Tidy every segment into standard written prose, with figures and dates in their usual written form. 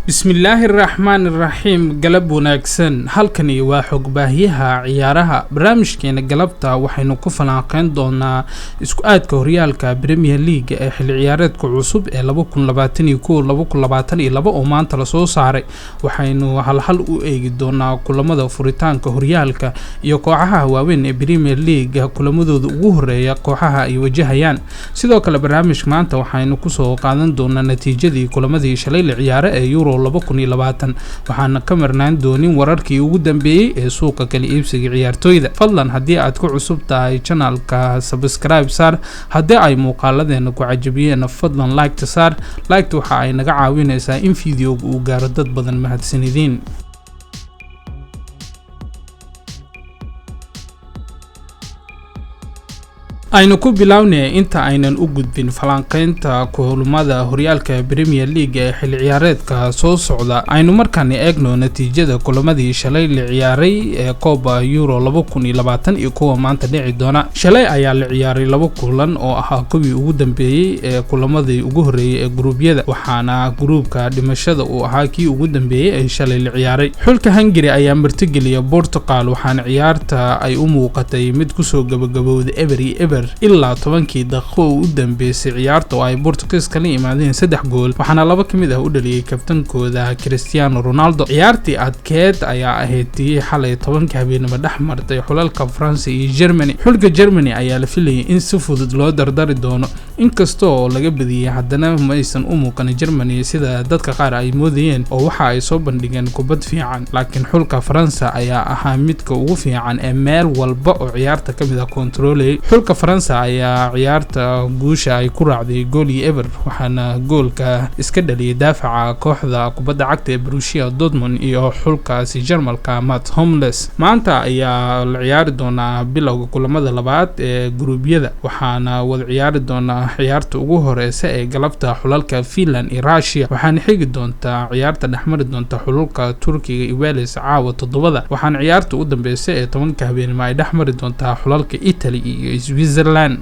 bismillaahi raxmaani raxiim galab wanaagsan halkani waa xogbaahiyaha ciyaaraha barnaamijkeena galabta waxaynu ku falanqeyn doonaa isku aadka horyaalka Premier League ee xilli ciyaareedka cusub ee 2021-2022 oo maanta la soo saaray waxaynu hal u eegi doonaa kulamada furitaanka horyaalka iyo kooxaha waaweyn ee Premier League kulamadooda ugu horeeya kooxaha ay wajahayaan sidoo kale barnaamijka maanta waxaynu ku soo qaadan doonaa natiijadii kulamadii shalay la ciyaaray ee Euro 2020 waxaana ka marnaan doonin wararkii ugu dambeeyay ee suuqa kala iibsiga ciyaartooyda fadlan haddii aad ku cusub tahay channelka subscribe saar haddii ay muuqaaladeena ku cajabiyeen fadlan like saar like waxa ay naga caawinaysaa in video-gu uu gaaro dad badan mahadsanidin aynu ku bilawnay inta aynan u gudbin falanqeynta kulamada horyaalka Premier League ee xilli ciyaareedka soo socda aynu markaan eegno natiijada kulamadii shalay la ciyaaray ee Copa Euro 2020 iyo kuwa maanta dhici doona shalay ayaa la ciyaaray laba kulan oo ahaa kuwii ugu dambeeyay ee kulamadii ugu horeeyay ee gruubyada waxaana gruubka dhimashada uu ahaa kii ugu dambeeyay ee shalay la ciyaaray xulka Hungary ayaa martigeliyay Portugal waxaana ciyaarta ay u muuqatay mid ku soo gabagabowday ever ilaa 10 daqiiqo u dambeysay ciyaarta oo ay Portugal kala yimaadeen 3 gool waxaana laba kamid ah u dhaliyay kabtankooda Cristiano Ronaldo ciyaartii adkeed ayaa ahayd xalay 10 habeenimo dhaxmartay xulalka France iyo Germany xulka Germany ayaa la filayay in si fudud loo dardari doono inkastoo laga badiyay haddana ma aysan u muuqan Germany sida dadka qaar ay moodayeen oo waxa ay soo bandhigeen kubad fiican laakiin xulka France ayaa ahaa midka ugu fiican ee meel walba oo ciyaarta kamid ah controlay xulka France ayaa ciyaarta guusha ay ku raacday gool iyo ever waxaana goolka iska dhaliyay daafaca kooxda kubadda cagta ee Borussia Dortmund iyo xulkaasi Jarmalka Mats Hummels maanta ayaa la ciyaari doonaa bilowga kulamada labaad ee gruubyada waxaana wada ciyaari doonaa ciyaarta ugu horeysa ee galabta xulalka Finland iyo Russia waxaana xigi doonta ciyaarta dhexmari doonta xulalka Turkiga iyo Wales caawa 7 waxaana ciyaarta ugu dambeysay ee 10 habeenimo ay dhexmari doonta xulalka Italy iyo Switzerland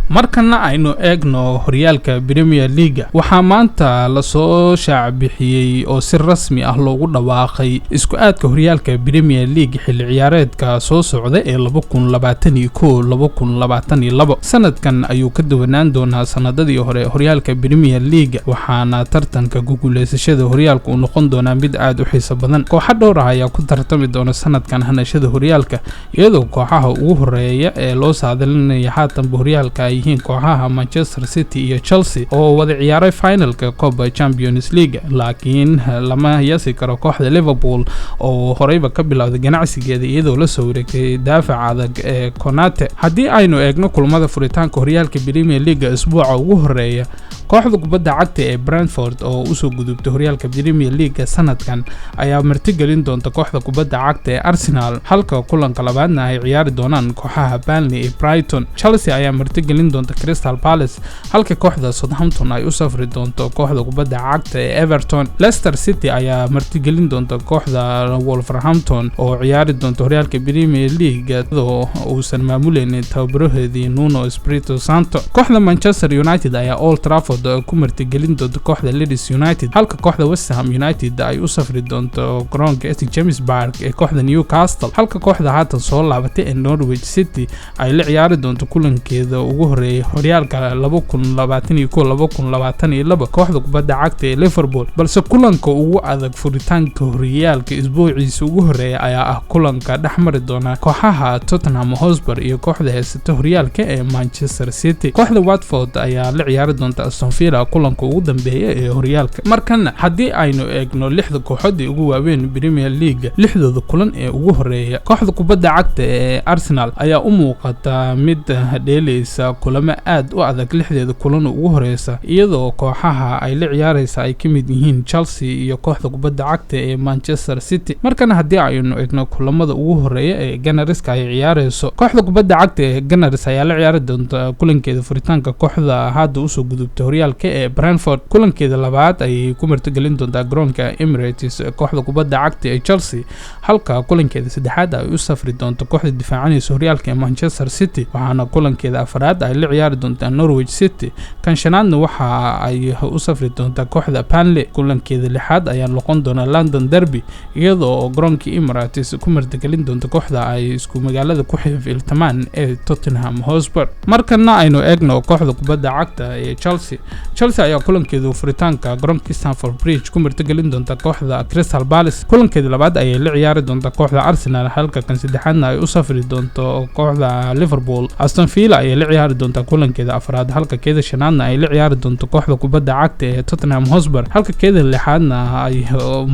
markana aynu eegno horyaalka Premier League waxaa maanta la soo shaac bixiyay oo si rasmi ah loogu dhawaaqay isku aadka horyaalka Premier League xilli ciyaareedka soo socda ee 2021-2022 sanadkan ayuu ka duwanaan doonaa sanadadii hore horyaalka Premier League waxaana tartanka guuleysashada horyaalka uu noqon doonaa mid aad u xiiso badan kooxo dhowr ah ayaa ku tartami doona sanadkan hanashada horyaalka iyadoo kooxaha ugu horeeya ee loo saadaalinayo haatan horyaalka yihiin kooxaha Manchester City iyo Chelsea oo wada ciyaaray finalka Copa Champions League laakiin lama yasi karo kooxda Liverpool oo horeyba ka bilowday ganacsigeeda iyadoo la soo wareegtay daafac adag ee Konate haddii aynu eegno kulamada furitaanka horyaalka Premier League isbuuca ugu horeeya kooxda kubadda cagta ee Brentford oo u soo gudubtay horyaalka Premier League sanadkan ayaa martigelin doonta kooxda kubadda cagta ee Arsenal halka kulanka labaadna ay ciyaari doonaan kooxaha Burnley iyo Brighton Chelsea ayaa martigelin doonta Crystal Palace halka kooxda Southampton ay u safri doonto kooxda kubadda cagta ee Everton Leicester City ayaa martigelin doonta kooxda Wolverhampton oo ciyaari doonta horyaalka Premier League oo uusan maamuleyn tababarahoodii Nuno Espirito Santo kooxda Manchester United ayaa Old Trafford ku martigelin doonta kooxda Leeds United halka kooxda West Ham United ay u safri doonto garoonka St James Park ee kooxda Newcastle halka kooxda haatan soo laabatay ee Norwich City ay la ciyaari doonto kulankeeda ugu horeeyay horyaalka 2021-2022 kooxda kubadda cagta ee Liverpool balse kulanka ugu adag furitaanka horyaalka isbuuciisa ugu horeeya ayaa ah kulanka dhexmari doona kooxaha Tottenham Hotspur iyo kooxda heysata horyaalka ee Manchester City kooxda Watford ayaa la ciyaari doonta Aston Villa kulanka ugu dambeeya ee horyaalka markana haddii aynu eegno 6 kooxood ee ugu waaweyn Premier League 6dooda kulan ee ugu horeeya kooxda kubadda cagta ee Arsenal ayaa u muuqata mid dheelaysa kulamo aad u adag 6deeda kulan ugu horeysa iyadoo kooxaha ay la ciyaaraysa ay kamid yihiin Chelsea iyo kooxda kubadda cagta ee Manchester City markana haddii aynu eegno kulamada ugu horeeya ee Gunners ay ciyaarayso kooxda kubadda cagta ee Gunners ayaa la ciyaari doonta kulankeeda furitaanka kooxda hadda u soo gudubtay horyaalka ee Brentford. Kulankeeda labaad ay ku martigelin doontaa garoonka Emirates kooxda kubadda cagta ee Chelsea, halka kulankeeda saddexaad ay u safri doonto kooxda difaacanaysa horyaalka ee Manchester City, waxaana kulankeeda afraad ay la ciyaari doontaa Norwich City. kan shanaadna waxa ay u safri doontaa kooxda Burnley. kulankeeda lixaad ayaa noqon doona London Derby, iyadoo garoonka Emirates ku martigelin doonto kooxda ay isku magaalada ku xifiltamaan ee Tottenham Hotspur. markana aynu eegno kooxda kubadda cagta ee Chelsea ayaa kulankeeda furitaanka garoonka Stamford Bridge ku martigelin doonta kooxda Crystal Palace. kulankeeda labaad ayay la ciyaari doontaa kooxda Arsenal, halka kan saddexaadna ay u safri doonto kooxda Liverpool. Aston Villa ayay la ciyaari doontaa kulankeeda afraad, halka keeda shanaadna ay la ciyaari doonto kooxda kubadda cagta ee Tottenham Hotspur, halka keeda lixaadna ay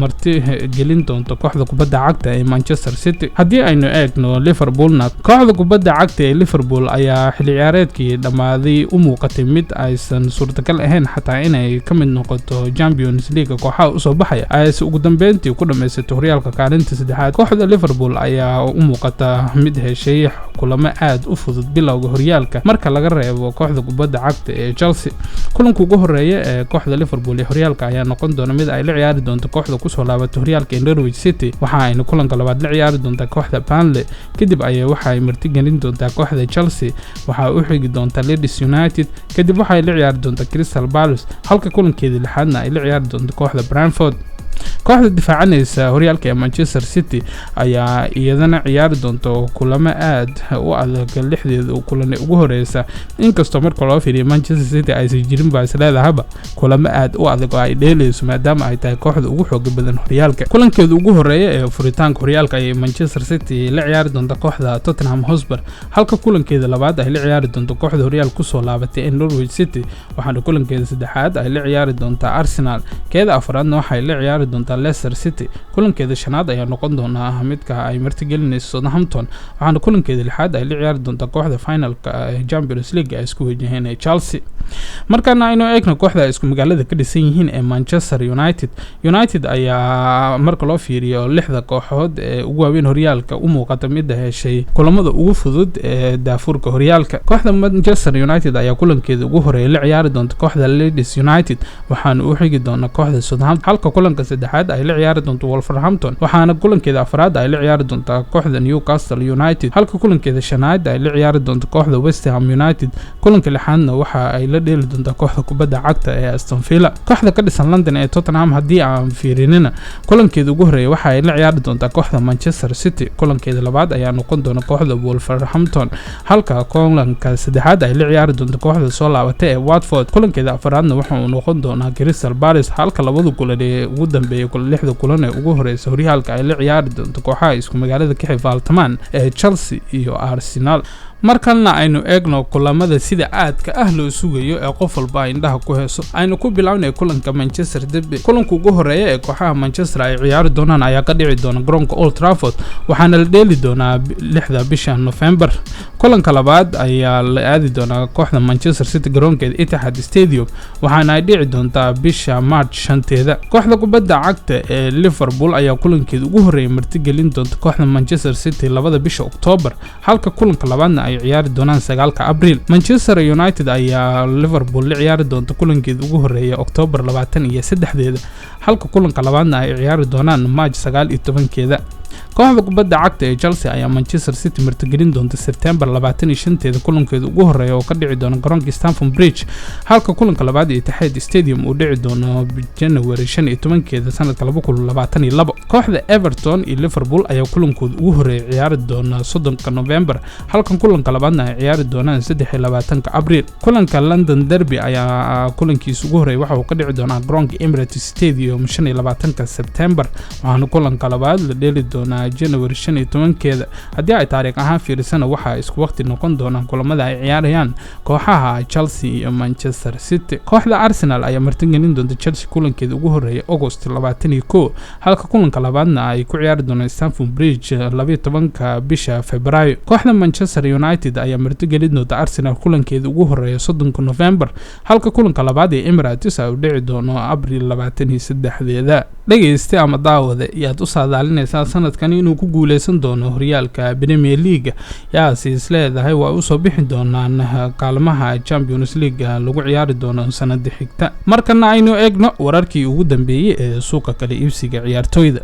marti gelin doonto kooxda kubadda cagta ee Manchester City. haddii aynu eegno Liverpoolna, kooxda kubadda cagta ee Liverpool ayaa xilli ciyaareedkii dhammaaday u muuqatay mid aysan suurtagal ahayn xataa inay ka mid noqoto Champions League kooxaha usoo baxaya, ayse ugu dambeyntii ku dhammaysatay horyaalka kaalinta saddexaad. kooxda Liverpool ayaa u muuqata mid heshay kulamo aad u fudud bilowga horyaalka marka laga reebo kooxda kubadda cagta ee Chelsea. kulanka ugu horeeya ee kooxda Liverpool ee horyaalka ayaa noqon doona mid ay la ciyaari doonto kooxda kusoo laabatay horyaalka ee Norwich City, waxa ayna kulanka labaad la ciyaari doontaa kooxda Burnley, kadib ayay waxa ay martigelin doontaa kooxda Chelsea, waxa u xigi doontaa Leeds United, kadib waxa ay la ciyaari doontaa Crystal Palace, halka kulankeeda lixaadna ay la ciyaari doonto kooxda Brentford. kooxda difaacanaysa horyaalka ee Manchester City ayaa iyadana ciyaari doonto kulamo aad u adag lixdeeda kulan ugu horeysa, inkastoo marka loo fiiriyo Manchester City aysan jirin baa isleedahaba kulamo aad u adag oo ay dheelayso maadaama ay tahay kooxda ugu xooga badan horyaalka. kulankeeda ugu horeeya ee furitaanka horyaalka ay Manchester City la ciyaari doonto kooxda Tottenham Hotspur, halka kulankeeda labaad ay la ciyaari doonto kooxda horyaalka kusoo laabatay ee Norwich City, waxaana kulankeeda saddexaad ay la ciyaari doontaa Arsenal, keeda afraadna waxa ay la ciyaari doontaa Leicester City. kulankeeda shanaad ayaa noqon doona midka ay martigelinayso Southampton, waxaana kulankeeda lixaad ay la ciyaari doontaa kooxda finalka ee Champions League ay isku wajaheen ee Chelsea. markana aynu eegno kooxda isku magaalada ka dhisan yihiin ee Manchester United ayaa marka loo fiiriyo lixda kooxood ee ugu waaweyn horyaalka u muuqata mid heshay kulamada ugu fudud ee daafurka horyaalka. kooxda Manchester United ayaa kulankeeda ugu horeeya la ciyaari doonta kooxda Leeds United, waxaana u xigi doona kooxda Southampton, halka kulanka saddexaad ay la ciyaari doonto Wolverhampton, waxaana kulankeeda afraad ay la ciyaari doontaa kooxda Newcastle United, halka kulankeeda shanaad ay la ciyaari doonto kooxda West Ham United. kulanka lixaadna waxa ay la dheeli doontaa kooxda kubadda cagta ee Aston Villa. kooxda ka dhisan London ee Tottenham haddii aan fiirinina, kulankeeda ugu horeeya waxa ay la ciyaari doontaa kooxda Manchester City, kulankeeda labaad ayaa noqon doona kooxda Wolverhampton, halka kulanka saddexaad ay la ciyaari doonto kooxda soo laabatay ee Watford. kulankeeda afraadna waxa uu noqon doonaa Crystal Palace, halka labada kulan ee ugu dambeeyay lixda kulan ee ugu horeysa horyaalka ay la ciyaari doonto kooxaha isku magaalada ka xifaaltamaan ee Chelsea iyo Arsenal. markalna aynu eegno kulamada sida aadka ah loo sugayo ee qof walba indhaha ku heeso. aynu ku bilownay kulanka Manchester Derby. kulanka ugu horeeya ee kooxaha Manchester ay ciyaari doonaan ayaa ka dhici doona garoonka Old Trafford, waxaana la dheeli doonaa 6 bisha November. kulanka labaad ayaa la aadi doonaa kooxda Manchester City garoonkeeda Etihad Stadium, waxaana ay dhici doontaa bisha March 5teeda. kooxda kubadda cagta ee Liverpool ayaa kulankeeda ugu horeeya martigelin doonta kooxda Manchester City 2 bisha October, halka kulanka labaadna ay ciyaari doonaan 9 Abriil. Manchester United ayaa Liverpool la ciyaari doonta kulankeeda ugu horeeya October 23deeda, halka kulanka labaadna ay ciyaari doonaan March 19keeda. kooxda kubadda cagta ee Chelsea ayaa Manchester City martigelin doonta September 25teeda kulankeeda ugu horeeya oo ka dhici doona garoonka Stamford Bridge, halka kulanka labaad ee Etihad Stadium uu dhici doono January 15keeda sanadka 2022. kooxda Everton iyo Liverpool ayaa kulankooda ugu horeeya ciyaari doona 30 November, halka kulanka labaadna ay ciyaari doonaan 23 Abriil. kulanka London Derby ayaa kulankiisa ugu horeeya waxa uu ka dhici doonaa garoonka Emirates Stadium 25 September, waxaana kulanka labaad la dheeli doonaa January 15keeda. haddii ay taariikh ahaan fiirsana waxa isku waqti noqon doonaan kulamada ay ciyaarayaan kooxaha Chelsea iyo Manchester City. kooxda Arsenal ayaa martigelin doonta Chelsea kulankeeda ugu horeeya August 21, halka kulanka labaadna ay ku ciyaari doonaan Stamford Bridge 12 bisha Febraayo. kooxda Manchester United ayaa martigelin doonta Arsenal kulankeeda ugu horeeya 30 November, halka kulanka labaad ee Emirates uu dhici doono Abriil 23deeda. dhageyste ama daawade ayaad u saadaalinaysaa sanad sanadkan inuu ku guuleysan doono horyaalka Premier League yaasi isleedahay waa u soo bixi doonaan kaalmaha Champions League lagu ciyaari doono sanad xigta. markana aynu eegno wararkii ugu dambeeyay ee suuqa kala iibsiga ciyaartooyda.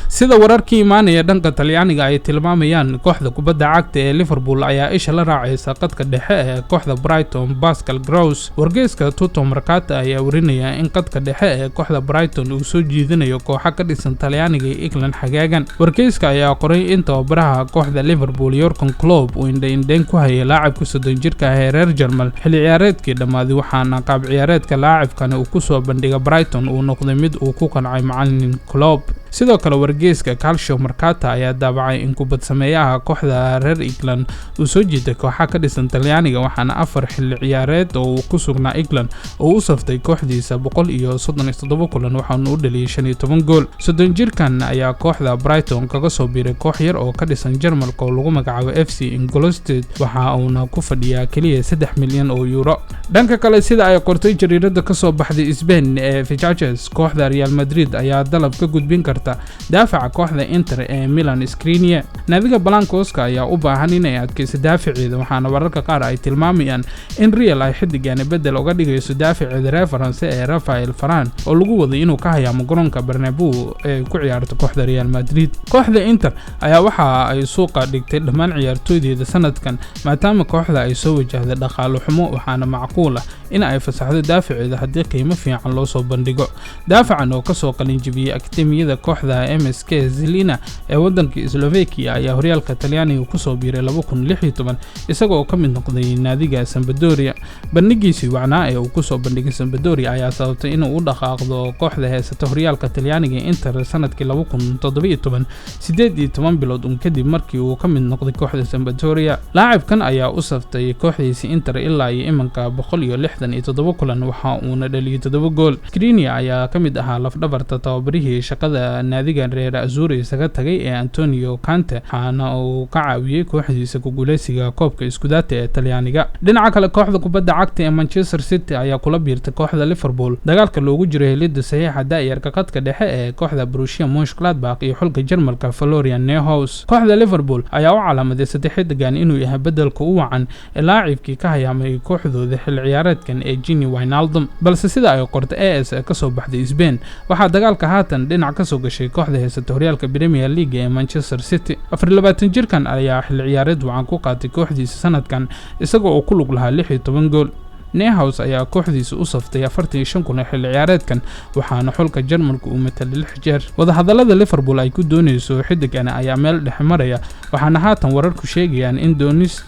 sida wararkii imaanaya dhanka Talyaaniga ay tilmaamayaan, kooxda kubadda cagta ee Liverpool ayaa isha la raacaysa qadka dhexe ee kooxda Brighton Pascal Gross. wargeyska Tutto Mercato ayaa warinaya in qadka dhexe ee kooxda Brighton uu soo jiidanayo kooxa ka dhisan Talyaaniga iyo England xagaagan. wargeyska ayaa qoray in tababaraha kooxda Liverpool Jurgen Klopp uu indhayn ku hayay laacibka 30 jirka ah ee reer Jarmal xilli ciyaareedkii dhamaaday, waxaana qaab ciyaareedka laacibkani uu ku soo bandhigay Brighton uu noqday mid uu ku qancay macallin Klopp. sidoo kale wargeyska Calcio Mercato ayaa daabacay in kubad sameeyaha kooxda reer England uu soo jiiday kooxa ka dhisan Talyaaniga, waxaana 4 xilli ciyaareed oo uu ku sugnaa England oo u saftay kooxdiisa 137 kulan waxaana uu dhaliyay 15 gool. 30 jirkan ayaa kooxda Brighton kaga soo biiray koox yar oo ka dhisan Jarmalka oo lagu magacaabo FC Ingolstadt, waxa uuna ku fadhiyaa kaliya 3 milyan oo euro. dhanka kale, sida ay qortay jariirada ka soo baxday Spain ee Fichajes, kooxda Real Madrid ayaa dalab ka gudbin karta daafaca kooxda Inter ee Milan Skriniar. naadiga Blancos-ka ayaa u baahan inay adkayso daafaceeda, waxaana wararka qaar ay tilmaamayaan in Real ay xidigan bedel uga dhigayso daafaceeda reer Faranse ee Raphael Varane oo lagu waday inuu ka hayaamo garoonka Bernabeu ee ku ciyaarto kooxda Real Madrid. kooxda Inter ayaa waxa ay suuqa dhigtay dhammaan ciyaartooydeeda sanadkan maadaama kooxda ay soo wajahday dhaqaale xumo, waxaana macquul ah in ay fasaxdo daafaceeda haddii qiimo fiican loo soo bandhigo. daafacan oo ka soo qalin jabiyay akademiyada kooxda MSK Zilina ee wadanka Slovakia ayaa horyaalka Talyaaniga ku soo biiray 2016 isagoo ka mid noqday naadiga Sampdoria. bandhigiisii wacnaa ee uu ku soo bandhigay Sampdoria ayaa sababtay inuu u dhaqaaqdo kooxda heysata horyaalka Talyaaniga Inter sanadkii 2017, 18 bilood kadib markii uu ka mid noqday kooxda Sampdoria. laacibkan ayaa u saftay kooxdiisa Inter ilaa iyo imanka 167 kulan, waxa uuna dhaliyay 7 gool. Skriniar ayaa ka mid ahaa lafdhabarta tababarihii shaqada naadiga reer Azzurri isaga tagay ee Antonio Conte, waxaana uu ka caawiyay kooxdiisa ku guuleysiga koobka Scudetto ee Talyaaniga. dhinaca kale, kooxda kubadda cagta ee Manchester City ayaa kula biirtay kooxda Liverpool dagaalka loogu jiro helidda saxiixa daayarka qadka dhexe ee kooxda Borussia Mönchengladbach iyo xulka Jarmalka Florian Neuhaus. kooxda Liverpool ayaa u calaamaday xidigan inuu yahay bedelka u wacan ee laacibkii ka hayaamay kooxdooda xilli ciyaareedkan ee Gini Wijnaldum, balse sida ay qortay AS ka soo baxday Spain, waxaa dagaalka haatan dhinac ka soo gashay kooxda heysata horyaalka Premier League ee Manchester City. 24 jirkan ayaa xilli ciyaareed wacan ku qaatay kooxdiisa sanadkan isagoo ku lug lahaa 16 gool. Neuhaus ayaa kooxdiisa u saftay 45 kun xilli ciyaareedkan, waxaana xulka Jarmalka uu matalay 6 jeer. wadahadalada Liverpool ay ku doonayso xidigan ayaa meel dhex maraya, waxaana haatan wararku sheegayaan in doonista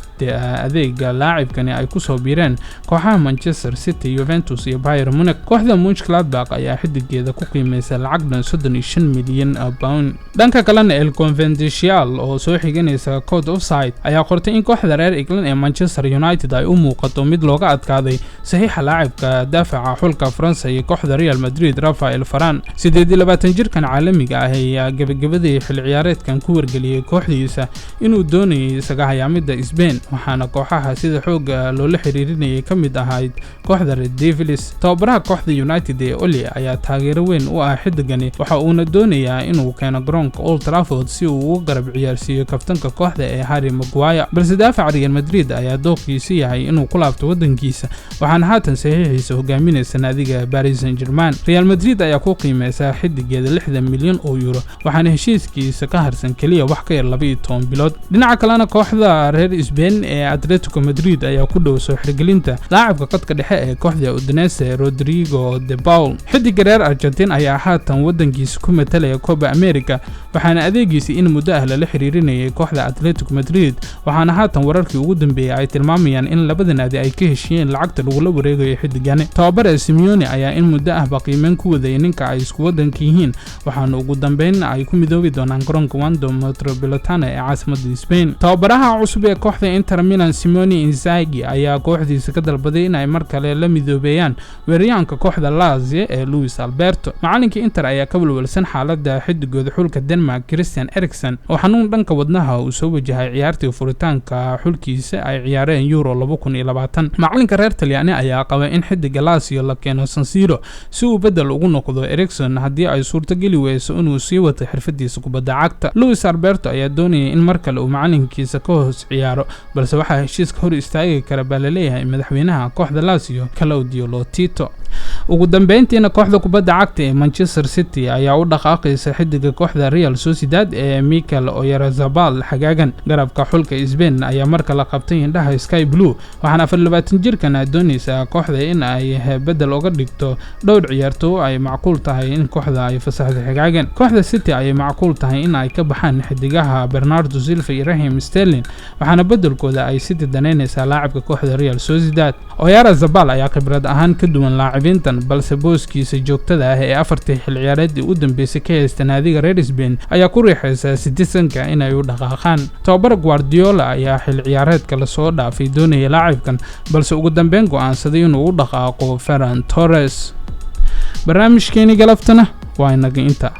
adeega laacibkani ay ku soo biireen kooxaha Manchester City, Juventus iyo Bayern Munich. kooxda Mönchengladbach ayaa xidigeeda ku qiimeysay lacag dhan 35 milyan pound. dhanka kalena, El Confidencial oo soo xiganaysa Code Offside ayaa qortay in kooxda reer England ee Manchester United ay u muuqato mid looga adkaaday saxiixa laacibka daafaca xulka Faransa iyo kooxda Real Madrid Raphael Varane. 28 jirkan caalamiga ah ayaa gabagabadii xilli ciyaareedkan ku wargeliyay kooxdiisa inuu doonayay isaga hayaamida Spain, waxaana kooxaha sida xooga loola xiriirinayay ka mid ahayd kooxda Red Devils. tababaraha kooxda United ee Ole ayaa taageero weyn u ah xidigani, waxa uuna doonayaa inuu keeno garoonka Old Trafford si uu uga garab ciyaarsiiyo kaftanka kooxda ee Harry Maguire, balse daafaca Real Madrid ayaa dooqiisa yahay inuu ku laabto wadankiisa, waxaana haatan saxiixiisa hogaaminaysa naadiga Paris Saint-Germain. Real Madrid ayaa ku qiimeysay xidigeeda 60 milyan oo euro, waxaana heshiiskiisa ka harsan kaliya wax ka yar 12 bilood. dhinaca kalena, kooxda reer Spain ee Atletico Madrid ayaa ku dhow soo xirgelinta laacibka qadka dhexe ee kooxda Udinese Rodrigo de Paul. xidiga reer Argentina ayaa haatan wadankiisa ku matalaya Copa America, waxaana adeegiisa in muddo ah lala xiriirinayay kooxda Atletico Madrid, waxaana haatan wararkii ugu dambeeyay ay tilmaamayaan in labada naadi ay ka heshiiyeen lacagta lagula wareegayo xidigani. tababare Simeone ayaa in muddo ah qiimeyn ku waday ninka ay isku wadanka yihiin, waxaana ugu dambeyn ay ku midoobi doonaan garoonka Wanda Metropolitano ee caasimadda Spain. tababaraha cusub ee kooxda Inter Milan Simone Inzaghi ayaa kooxdiisa ka dalbaday in ay mar kale la midoobeeyaan weeraryahanka kooxda Lazio ee Luis Alberto. Macalinka Inter ayaa ka walwalsan xaaladda xidigooda xulka Denmark Christian Eriksen oo xanuun dhanka wadnaha uu soo wajahay ciyaartii furitaanka xulkiisa ay ciyaareen Euro 2020. Macalinka reer Talyaani ayaa qaba in xidiga Lazio la keeno San Siro si uu bedel ugu noqdo Eriksen haddii ay suurtageli weyso inuu sii wato xirfadiisa kubadda cagta. Luis Alberto ayaa doonayay in mar kale uu macalinkiisa ka hoos ciyaaro, balse waxaa heshiiska hor istaagi kara baa la leeyahay madaxweynaha kooxda Lazio Claudio Lotito. ugu dambeyntiina kooxda kubadda cagta ee Manchester City ayaa u dhaqaaqaysa xidiga kooxda Real Sociedad ee Mikel Oyarzabal xagaagan. garabka xulka Spain ayaa marka la qabtay indhaha Sky Blue, waxaana 24 jirkan doonaysa kooxda in ay bedel uga dhigto dhowr ciyaartooy ay macquul tahay in kooxda ay fasaxdo xagaagan. kooxda City ay macquul tahay in ay ka baxaan xidigaha Bernardo Silva iyo Raheem Sterling, waxaana bedelkooda ay City daneynaysaa laacibka kooxda Real Sociedad. Oyarzabal ayaa khibrad ahaan ka duwan laacibintan, balse booskiisa joogtada ah ee afartii xil ciyaareedii u dambeysay ka haysta naadiga reer Spain ayaa ku riixaysa citizenka inay u dhaqaaqaan. Tababar Guardiola ayaa xil ciyaareedka la soo dhaafay doonaya laacibkan, balse ugu dambeyn go'aansaday inuu u dhaqaaqo Ferran Torres. barnaamijkeeni galabtana waa inaga inta